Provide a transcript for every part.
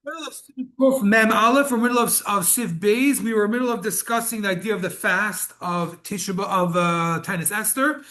Middle of Kuf Mem Aleph, or middle of Sif Beis. We were in the middle of discussing the idea of the fast of Tisha of Tanis Esther,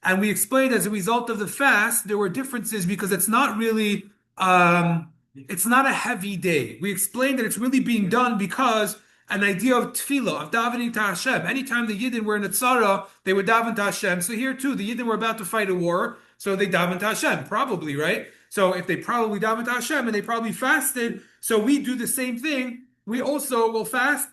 and we explained as a result of the fast there were differences because it's not a heavy day. We explained that it's really being done because an idea of tefillah, of davening to Hashem. Anytime the Yidden were in a tzara, they would daven to Hashem. So here too, the Yidden were about to fight a war, so they daven to Hashem, probably, right? So if they probably daven to Hashem and they probably fasted, so we do the same thing. We also will fast,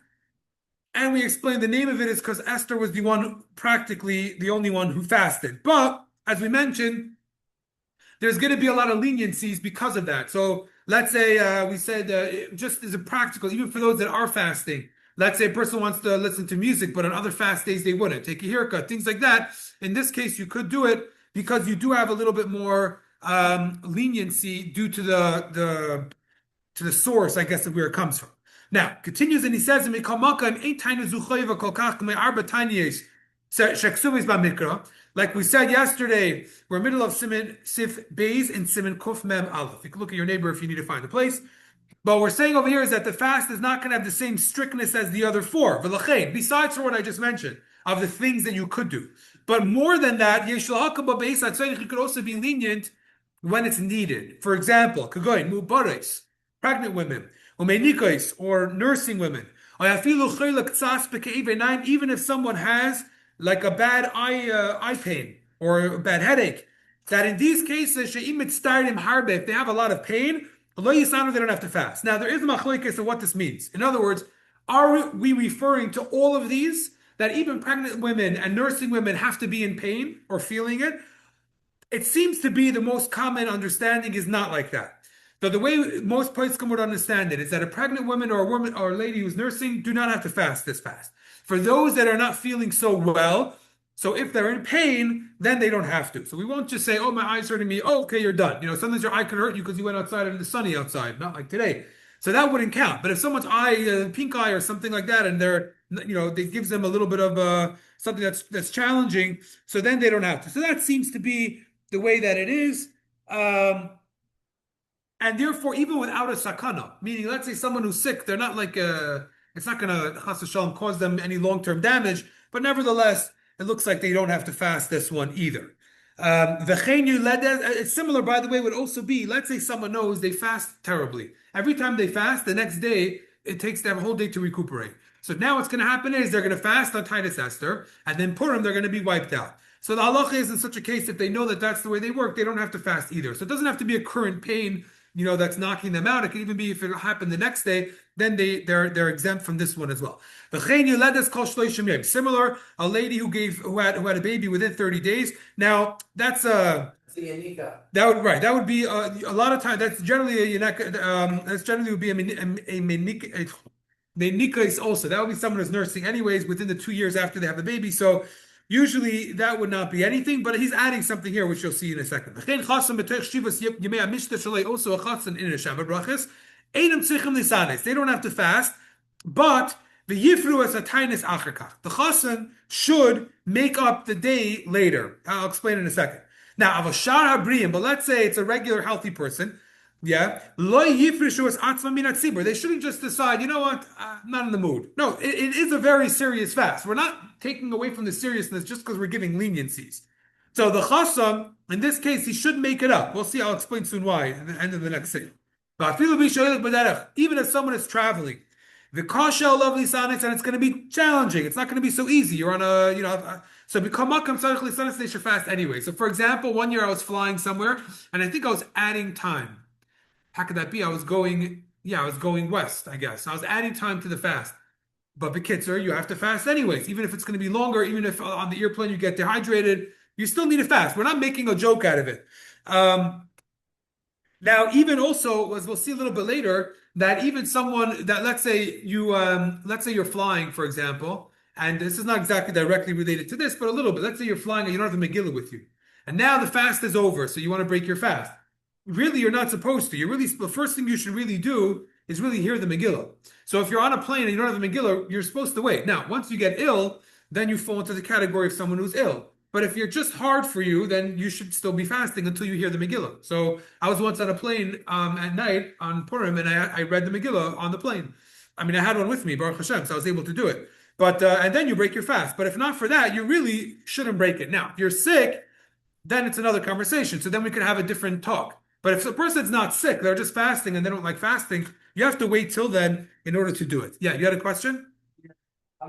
and we explain the name of it is because Esther was the one, practically the only one who fasted. But as we mentioned, there's going to be a lot of leniencies because of that. So let's say we said just as a practical, even for those that are fasting. Let's say a person wants to listen to music, but on other fast days they wouldn't take a haircut, things like that. In this case, you could do it because you do have a little bit more leniency due to the source, I guess, of where it comes from. Now, continues and he says, like we said yesterday, we're in the middle of Siman Sif Beis and Siman Kuf Mem Aleph. You can look at your neighbor if you need to find a place. But what we're saying over here is that the fast is not going to have the same strictness as the other four. Besides for what I just mentioned, of the things that you could do. But more than that, you could also be lenient when it's needed. For example, pregnant women, or nursing women, even if someone has like a bad eye pain or a bad headache, that in these cases, if they have a lot of pain, they don't have to fast. Now, there is a machlokes of what this means. In other words, are we referring to all of these, that even pregnant women and nursing women have to be in pain or feeling it? It seems to be the most common understanding is not like that. So the way most poskim would understand it is that a pregnant woman or a woman or a lady who's nursing do not have to fast this fast. For those that are not feeling so well, so if they're in pain, then they don't have to. So we won't just say, "Oh, my eye's hurting me." Oh, okay, you're done. Sometimes your eye could hurt you because you went outside and it's sunny outside, not like today. So that wouldn't count. But if someone's eye, pink eye or something like that, and they gives them a little bit of something that's challenging, so then they don't have to. So that seems to be the way that it is. And therefore, even without a sakana, meaning let's say someone who's sick, they're not like it's not going to chas v'shalom cause them any long-term damage, but nevertheless, it looks like they don't have to fast this one either. It's similar, by the way, would also be, let's say someone knows they fast terribly. Every time they fast, the next day, it takes them a whole day to recuperate. So now what's going to happen is they're going to fast on Titus Esther, and then Purim, they're going to be wiped out. So the halacha is in such a case, if they know that that's the way they work, they don't have to fast either. So it doesn't have to be a current pain, that's knocking them out. It can even be if it happened the next day, then they're exempt from this one as well. Similar, a lady who had a baby within 30 days. Now that's that would be a lot of time. That's generally that's generally would be a menikais also. That would be someone who's nursing anyways within the 2 years after they have the baby. So usually that would not be anything, but he's adding something here, which you'll see in a second. Also a They don't have to fast, but the yifru as a tainis achakach. The chasen should make up the day later. I'll explain in a second. Now, avashar habriyim, but let's say it's a regular healthy person. Yeah, lo yifrishu as atzma min hatzibur. They shouldn't just decide, you know what, I'm not in the mood. No, it is a very serious fast. We're not taking away from the seriousness just because we're giving leniencies. So the chasam, in this case, he should make it up. We'll see. I'll explain soon why at the end of the next thing. Even if someone is traveling, the kashel lovely sanis, and it's going to be challenging. It's not going to be so easy. You're on so become makam tzarich lisanis, they should fast anyway. So for example, one year I was flying somewhere, and I think I was adding time. How could that be? I was going west, I guess. I was adding time to the fast. But the Kitzur, you have to fast anyways. Even if it's going to be longer, even if on the airplane you get dehydrated, you still need to fast. We're not making a joke out of it. Now, even also, as we'll see a little bit later, that even someone that let's say you're flying, for example, and this is not exactly directly related to this, but a little bit. Let's say you're flying and you don't have the Megillah with you. And now the fast is over, so you want to break your fast. Really, you're not supposed to. The first thing you should really do is really hear the Megillah. So if you're on a plane and you don't have the Megillah, you're supposed to wait. Now, once you get ill, then you fall into the category of someone who's ill. But if you're just hard for you, then you should still be fasting until you hear the Megillah. So I was once on a plane at night on Purim, and I read the Megillah on the plane. I mean, I had one with me, Baruch Hashem, so I was able to do it. But and then you break your fast. But if not for that, you really shouldn't break it. Now, if you're sick, then it's another conversation. So then we could have a different talk. But if the person's not sick, they're just fasting and they don't like fasting, you have to wait till then in order to do it. Yeah, you had a question? I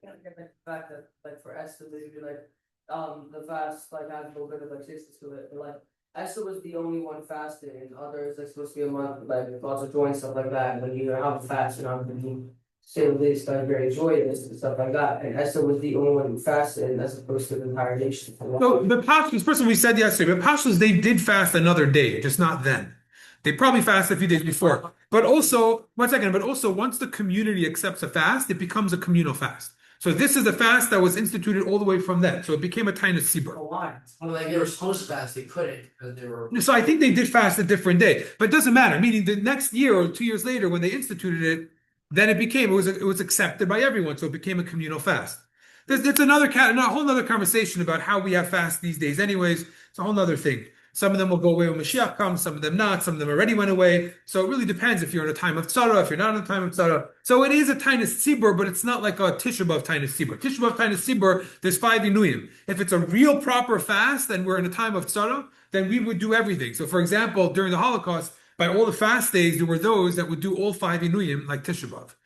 can't get the fact that like for Esther maybe like the fast like had a little bit of like sickness to it. But like Esther was the only one fasting and others like supposed to be a month like lots of joy and stuff like that. Like you have a fast and I'm gonna say the least like very joyous and stuff like that. And Esther was the only one who fasted as opposed to the entire nation. So the Pashtus, person we said yesterday, but Pashtus, they did fast another day, just not then. They probably fasted a few days before. But also, one second, but also once the community accepts a fast, it becomes a communal fast. So this is a fast that was instituted all the way from then. So it became a Tainus Sibur. Why? Well, like they were supposed to fast, they couldn't because they were. So I think they did fast a different day, but it doesn't matter. Meaning the next year or 2 years later, when they instituted it, then it was accepted by everyone. So it became a communal fast. It's a whole other conversation about how we have fast these days. Anyways, it's a whole other thing. Some of them will go away when Mashiach comes, some of them not, some of them already went away. So it really depends if you're in a time of tzara, if you're not in a time of tzara. So it is a Tainus Sibur, but it's not like a Tisha B'Av Tainus Sibur. Tisha B'Av Tainus Sibur, there's 5 Inuyim. If it's a real proper fast and we're in a time of tzara, then we would do everything. So for example, during the Holocaust, by all the fast days, there were those that would do all 5 Inuyim like Tisha B'Av.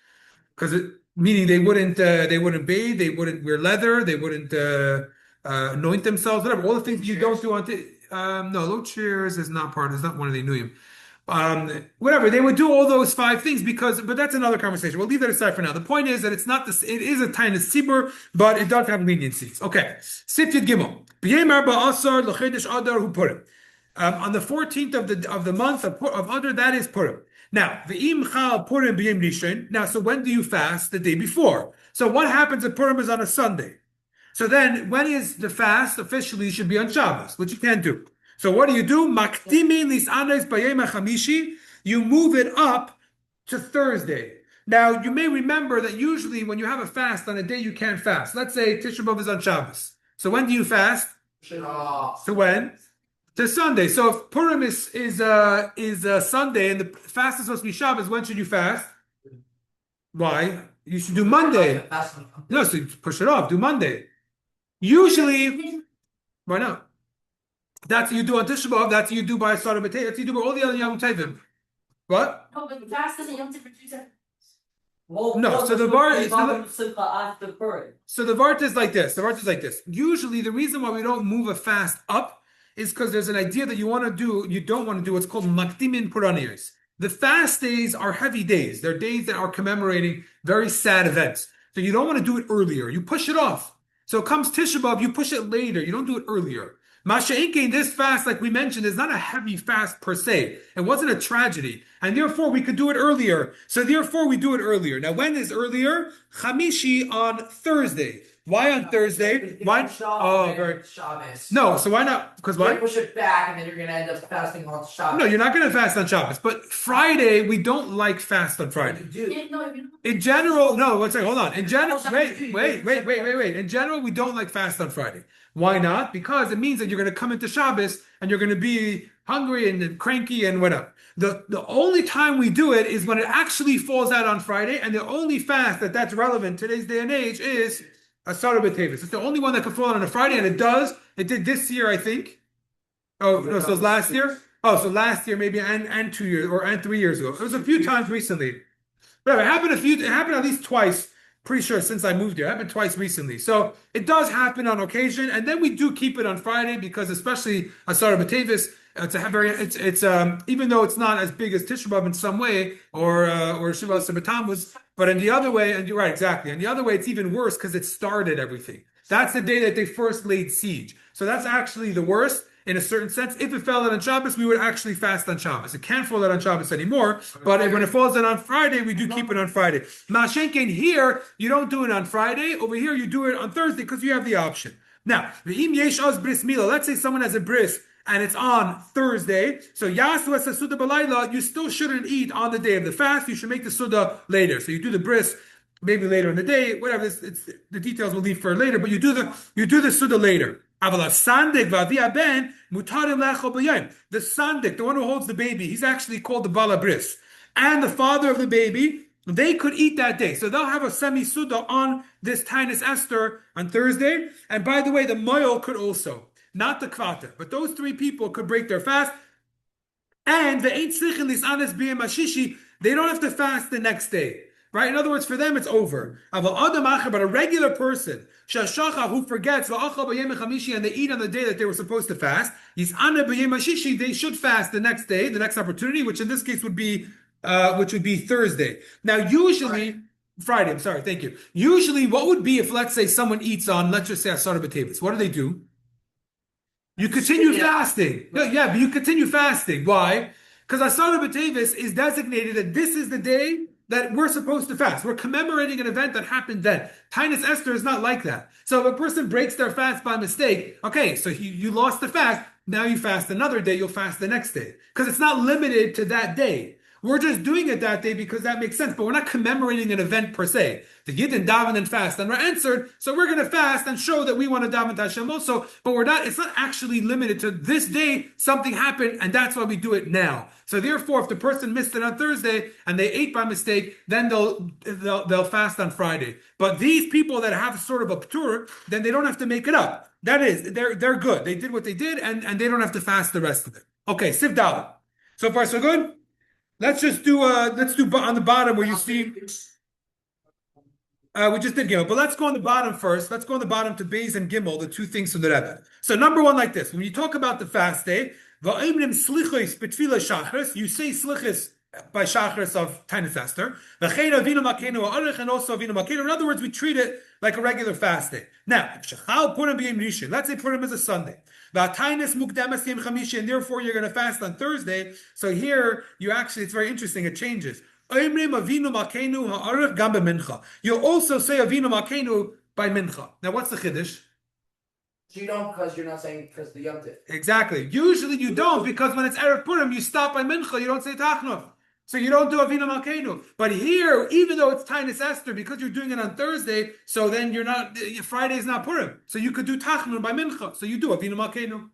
Meaning they wouldn't bathe, they wouldn't wear leather, they wouldn't anoint themselves, whatever. All the things you don't do on no, low chairs is not one of the Inuyim. Whatever, they would do all those 5 things but that's another conversation. We'll leave that aside for now. The point is that it's not this, it is a Tainus Sibur, but it does have leniencies. Okay. Sif Yud Gimel. B'yem Arba Asar l'Chedesh Adar Hu Purim. On the 14th of the month of Adar, that is Purim. Now, V'im Chal Purim B'yem Rishon. Now, so when do you fast? The day before. So what happens if Purim is on a Sunday? So then, when is the fast officially should be on Shabbos, which you can't do. So what do? Maktimin lisanes b'yom hachamishi. You move it up to Thursday. Now, you may remember that usually when you have a fast on a day you can't fast. Let's say Tisha B'Av is on Shabbos. So when do you fast? So when? To Sunday. So if Purim is Sunday and the fast is supposed to be Shabbos, when should you fast? Why? You should do Monday. No, so you push it off. Do Monday. Usually, why not? That's what you do on Tisha B'Av. That's what you do by Sarah B'Tei. That's what you do by all the other Yom Tovim. What? No, but the fast doesn't Yom Tov for 2 seconds. No, so the Vart is like this. The Vart is like this. Usually, the reason why we don't move a fast up is because there's an idea that you don't want to do what's called Maktimin Puraniyos. The fast days are heavy days. They're days that are commemorating very sad events. So you don't want to do it earlier. You push it off. So it comes Tisha B'Av, you push it later. You don't do it earlier. Masha'inkein, this fast, like we mentioned, is not a heavy fast per se. It wasn't a tragedy. And therefore, we could do it earlier. So therefore, we do it earlier. Now, when is earlier? Chamishi on Thursday. Why on Thursday? Why? Oh, very. Shabbos. No, so why not? Because why? You push it back, and then you're going to end up fasting on Shabbos. No, you're not going to fast on Shabbos. But Friday, we don't like fast on Friday. In general, no, one second, hold on. In general, wait. In general, we don't like fast on Friday. Why not? Because it means that you're going to come into Shabbos and you're going to be hungry and cranky and whatever. The only time we do it is when it actually falls out on Friday, and the only fast that's relevant today's day and age is Asara B'Tevis. It's the only one that could fall out on a Friday, and it does. It did this year, I think. Oh, no, so it was last year? Oh, so last year maybe and 2 years and 3 years ago. It was a few times recently. But it happened at least twice. Pretty sure since I moved here. It happened twice recently. So it does happen on occasion, and then we do keep it on Friday because especially Asara B'Tevis, it's even though it's not as big as Tisha B'Av in some way or Shiva Sabatam was, but in the other way, and you're right, exactly. And the other way, it's even worse because it started everything. That's the day that they first laid siege. So that's actually the worst in a certain sense. If it fell out on Shabbos, we would actually fast on Shabbos. It can't fall out on Shabbos anymore, but when it falls out on Friday, we do keep it on Friday. Ma'ashenkein here, you don't do it on Friday. Over here, you do it on Thursday because you have the option. Now, v'im yesh az bris mila. Let's say someone has a bris and it's on Thursday. So yasu es suda balayla. You still shouldn't eat on the day of the fast. You should make the suda later. So you do the bris maybe later in the day, whatever. It's the details we'll leave for later. But you do the Suda later. The sandik, the one who holds the baby, he's actually called the balabris, and the father of the baby. They could eat that day. So they'll have a semi-suda on this Tainus Esther on Thursday. And by the way, the moil could also, not the kvata, but those three people could break their fast. And the ain't sichen this anes b'yem hashishi, they don't have to fast the next day. Right? In other words, for them, it's over. But a regular person, who forgets, and they eat on the day that they were supposed to fast, they should fast the next day, the next opportunity, which in this case would be Thursday. Now, usually, Friday, I'm sorry, thank you. Usually, what would be if, let's say, someone eats on, let's just say, Asar B'Tevis? What do? You continue fasting. No, yeah, but you continue fasting. Why? Because Asar B'Tevis is designated that this is the day that we're supposed to fast. We're commemorating an event that happened then. Tainus Esther is not like that. So if a person breaks their fast by mistake, okay, so you lost the fast, now you fast another day, you'll fast the next day. Because it's not limited to that day. We're just doing it that day because that makes sense, but we're not commemorating an event per se. The Yidden daven and fast and we're answered, so we're going to fast and show that we want to daven to Hashem also, but it's not actually limited to this day, something happened, and that's why we do it now. So therefore, if the person missed it on Thursday and they ate by mistake, then they'll fast on Friday. But these people that have sort of a ptur, then they don't have to make it up. That is, they're good. They did what they did, and they don't have to fast the rest of it. Okay, Siv Dalet. So far, so good? Let's do on the bottom where you see, we just did Gimel, but let's go on the bottom first. Let's go on the bottom to Beis and Gimel, the two things from the Rebbe. So number one, like this, when you talk about the fast day, you say slichos by Shachris of Tainus Esther, and also Avinu Malkeinu. In other words, we treat it like a regular fast day. Now, let's say Purim is a Sunday. And therefore you're going to fast on Thursday. So here, it's very interesting, it changes. You'll also say Avinu Malkeinu by Mincha. Now what's the Chiddush? You don't, because you're not saying because the Yom Tov. Exactly. Usually you don't, because when it's Erev Purim, you stop by Mincha, you don't say Tachnun. So you don't do Avinu Malkeinu. But here, even though it's Tainus Esther, because you're doing it on Thursday, so then Friday is not Purim. So you could do Tachnun by Mincha. So you do Avinu Malkeinu.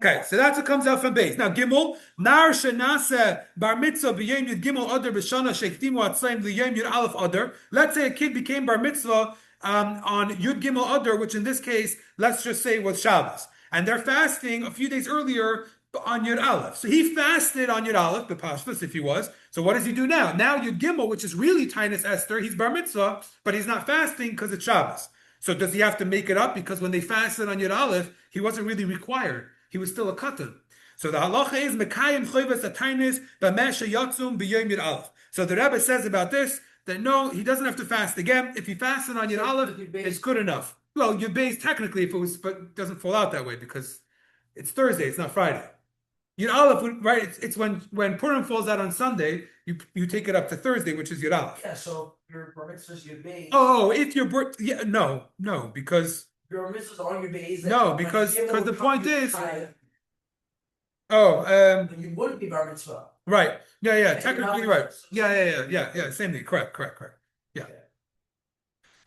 Okay, so that's what comes out from base. Now Gimel, Nar Shenase Bar Mitzvah B'Yom Yud Gimel Adar B'Shana Shektimu Atzlaim L'Yom Yud Aleph Adar. Let's say a kid became Bar Mitzvah on Yud Gimel Adar, which in this case, let's just say was Shabbos. And they're fasting a few days earlier on Yud Aleph. So he fasted on Yud Aleph, B'Pashtus, if he was. So what does he do now? Now Yud Gimel, which is really Tainus Esther, he's Bar Mitzvah, but he's not fasting because it's Shabbos. So does he have to make it up? Because when they fasted on Yud Aleph, he wasn't really required. He was still a katan. So the halacha is Mekayim Choyvas Atainis B'Mesha Yatzum B'Yom Yud Aleph. So the Rebbe says about this that no, he doesn't have to fast again. If he fasted on Yud Aleph, it's good enough. Well, Yud Beis technically, but it doesn't fall out that way because it's Thursday, it's not Friday. Yud Aleph, right? It's when Purim falls out on Sunday, you take it up to Thursday, which is Yud Aleph. Yeah, so your bar mitzvah is Yud Beis. Oh, if your birth, yeah, no, because. Your mitzvahs on your days. No, because the point is. You wouldn't be bar mitzvah. Right. Yeah. Technically, right. Yeah. Same thing. Correct. Yeah.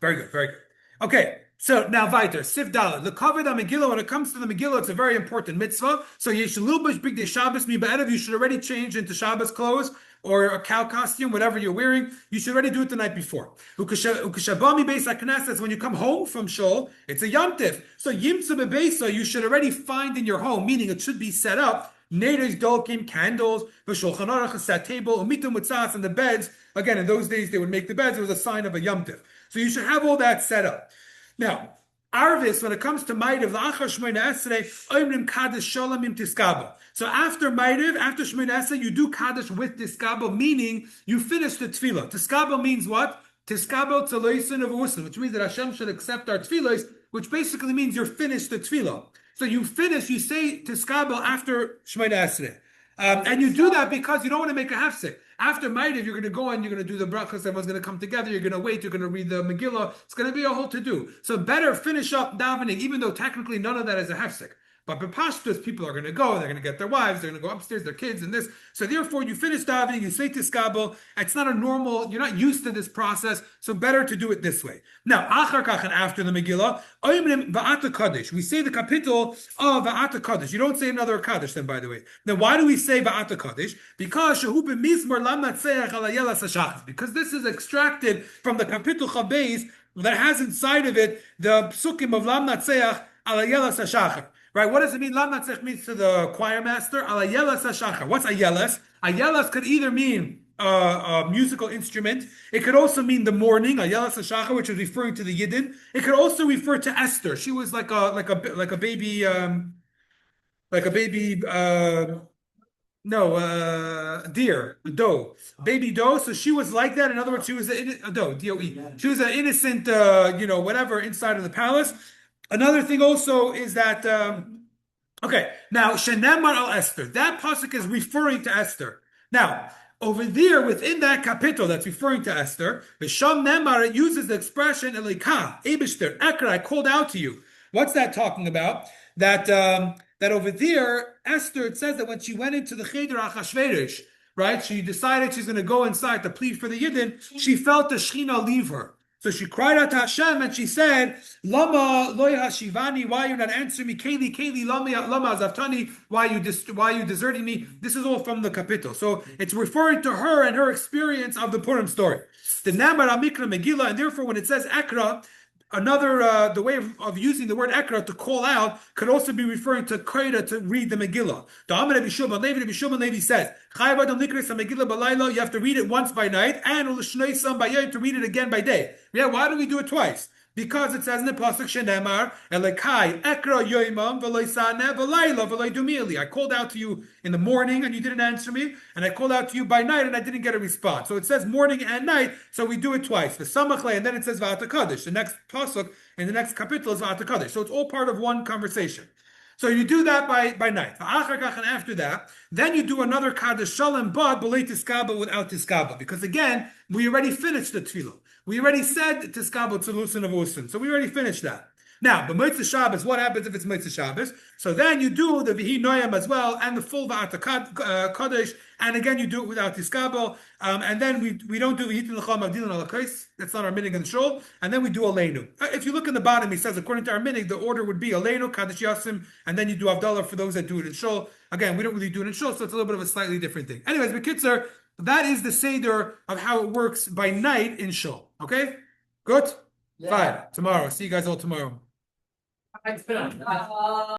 Very good. Okay. So now weiter. Sif Dalet. The covered on Megillah. When it comes to the Megillah, it's a very important mitzvah. So you should big day Shabbos mi ba'erev. You should already change into Shabbos clothes or a cow costume, whatever you're wearing. You should already do it the night before. Ukashabami beis haknesses. When you come home from shul, it's a Yom Tiv. So yimtza bebeisa. You should already find in your home, meaning it should be set up. Neiros dolkim, candles, v'shulchan aruch, a set table, umitum mutzas, and the beds. Again, in those days they would make the beds. It was a sign of a Yom Tiv. So you should have all that set up. Now, Arvis, when it comes to Maidiv, l'achar Shmoyne Esrei, oimrim Kaddish Shalom im Tiskaba. So after Maidiv, after Shmoyne Esrei, you do Kaddish with Tiskaba, meaning you finish the Tefillah. Tiskaba means what? Tiskaba Tzeloisin of Usin, which means that Hashem should accept our Tefillahs, which basically means you're finished the Tefillah. So you say Tiskaba after Shmoyne Esrei. And you do that because you don't want to make a hefsek. After Maidiv, you're going to go and you're going to do the brachas, everyone's going to come together, you're going to wait, you're going to read the Megillah, it's going to be a whole to-do. So better finish up davening, even though technically none of that is a hefsek. But Bepashtus, people are going to go, they're going to get their wives, they're going to go upstairs, their kids, and this. So therefore, you finish davening, you say tiskabel. It's not a normal, you're not used to this process, so better to do it this way. Now, achar kach, and after the Megillah, oimrim va'ata kaddish. We say the capital of va'ata kaddish. You don't say another kaddish then, by the way. Now, why do we say va'ata kaddish? Because shehu b'mizmor lam natseach ala yelas hashachar. Because this is extracted from the capital chabeis that has inside of it the psukim of lam natseach ala yelas hashachar. Right? What does it mean? Lam natzech means to the choir master. Alayelas hashachar. What's ayelas? Ayelas could either mean a musical instrument. It could also mean the morning, ayelas hashachar, which is referring to the Yidden. It could also refer to Esther. She was like a baby deer, a doe, baby doe. So she was like that. In other words, she was a doe, D-O-E. She was an innocent, whatever inside of the palace. Another thing also is that, okay, now, Shenemar al Esther, that pasuk is referring to Esther. Now, over there, within that capital that's referring to Esther, B'Sham Nemar, it uses the expression, Elika, Ebishter, Ekra, I called out to you. What's that talking about? That over there, Esther, it says that when she went into the Cheder Achashverosh, right, she decided she's going to go inside to plead for the Yidden, she felt the Shechina leave her. So she cried out to Hashem and she said, Lama loy hashivani, why are you not answering me? Keli, lama azaftani, why are you deserting me? This is all from the capital. So it's referring to her and her experience of the Purim story. The Namar Amikra Megillah, and therefore when it says Ekra, another, the way of using the word Ekra to call out could also be referring to Kreda to read the Megillah. The Amar Rabbi Shimon Levi says, you have to read it once by night and to read it again by day. Yeah, why do we do it twice? Because it says in the pasuk Shenemar Elekai Ekra Yoimam Veloisane Velayla Veloidumili. I called out to you in the morning and you didn't answer me, and I called out to you by night and I didn't get a response. So it says morning and night, so we do it twice. The Samachle, and then it says Va'ata Kaddish. The next pasuk in the next capital is Va'ata Kaddish. So it's all part of one conversation. So you do that by night. And after that, then you do another Kaddish Shalom, but B'lei Tiskaba without Tiskaba. Because again, we already finished the Tefillah. We already said Tiskaba Tzelusin of Usin. So we already finished that. Now, the Motzei Shabbos, what happens if it's Motzei Shabbos? So then you do the Vihi Noyam as well, and the full Va'ata Kaddish, and again you do it without Tiskabel, and then we don't do V'hitin L'cham Avdilin Al Kais, that's not our minig in the shul, and then we do Aleinu. If you look in the bottom, he says, according to our minig, the order would be Aleinu, Kaddish Yasim, and then you do Avdallah for those that do it in shul. Again, we don't really do it in shul, so it's a little bit of a slightly different thing. Anyways, but Kitzur, that is the Seder of how it works by night in shul. Okay? Good? Yeah. Fine. Tomorrow. See you guys all tomorrow. It's been